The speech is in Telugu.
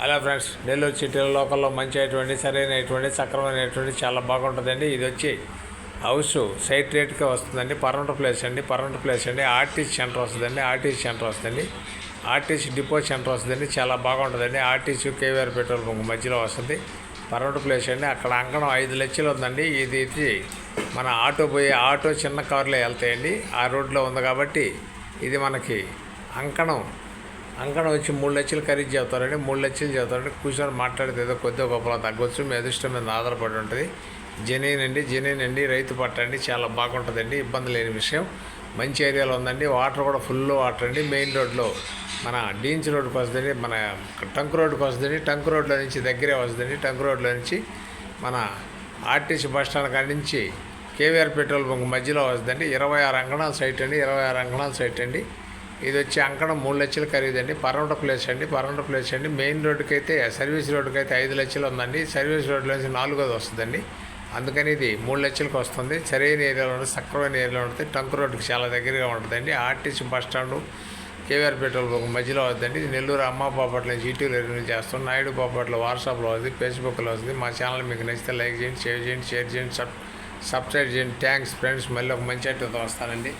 హలో ఫ్రెండ్స్, నెల్లూరు సిటీలో లోకల్లో మంచి అయినటువంటి సరైనటువంటి సక్రమైనటువంటి చాలా బాగుంటుందండి. ఇది వచ్చి హౌస్ సైట్ రేట్గా వస్తుందండి. పర్మనెంట్ ప్లేస్ అండి. ఆర్టీసీ సెంటర్ వస్తుందండి. ఆర్టీసీ డిపో సెంటర్ వస్తుందండి. చాలా బాగుంటుందండి. ఆర్టీసీ కేవీఆర్ పెట్రోల్ బంక్ మధ్యలో వస్తుంది. పర్మనెంట్ ప్లేస్ అండి. అక్కడ అంకణం 5 లక్షలు ఉందండి. ఇది మన ఆటో చిన్న కార్లో వెళ్తాయండి. ఆ రోడ్లో ఉంది కాబట్టి ఇది మనకి అంకణం వచ్చి 3 లక్షలు ఖరీదు చెబుతారండి. 3 లక్షలు చెబుతారండి. కూర్చొని మాట్లాడితే ఏదో కొద్దిగా గొప్పలో తగ్గొచ్చు. మీ అదృష్టం మీద ఆధారపడి ఉంటుంది. జెన్యూన్ అండి. రైతు పట్టండి. చాలా బాగుంటుందండి. ఇబ్బంది లేని విషయం. మంచి ఏరియాలో ఉందండి. వాటర్ కూడా ఫుల్ వాటర్ అండి. మెయిన్ రోడ్లో మన డీన్స్ రోడ్డుకి వస్తుందండి. మన టంక్ రోడ్డుకి వస్తుందండి. టంక్ రోడ్లో నుంచి దగ్గరే వస్తుందండి. టంక్ రోడ్లో నుంచి మన ఆర్టీసీ బస్ స్టాండ్ కాడి నుంచి కేవీఆర్ పెట్రోల్ బంక్ మధ్యలో వస్తుందండి. 26 అంకణాల సైట్ అండి. ఇది వచ్చి అంకణం 3 లక్షలు ఖరీదండి. పర్మనెంట్ ప్లేస్ అండి. మెయిన్ రోడ్డుకి అయితే సర్వీస్ రోడ్డుకి అయితే 5 లక్షలు ఉందండి. సర్వీస్ రోడ్లో నుంచి 4வது వస్తుందండి. అందుకని ఇది 3 లక్షలకు వస్తుంది. సరైన ఏరియాలో ఉంటుంది. సక్రమైన ఏరియాలో ఉంటుంది. టంక్ రోడ్డుకి చాలా దగ్గరగా ఉంటుందండి. RTC bus stand KVR petrol bunk మధ్యలో వద్దండి. ఇది నెల్లూరు అమ్మ బాపట్ల నుంచి ఈటీవీ రివ్యూ చేస్తాం. నాయుడు బాపట్ల వాట్సాప్లో వస్తుంది, ఫేస్బుక్లో వస్తుంది. మా ఛానల్ మీకు నచ్చితే లైక్ చేయండి, షేర్ చేయండి, సబ్స్క్రైబ్ చేయండి. Thanks friends. మళ్ళీ ఒక మంచి అట్టతో వస్తానండి.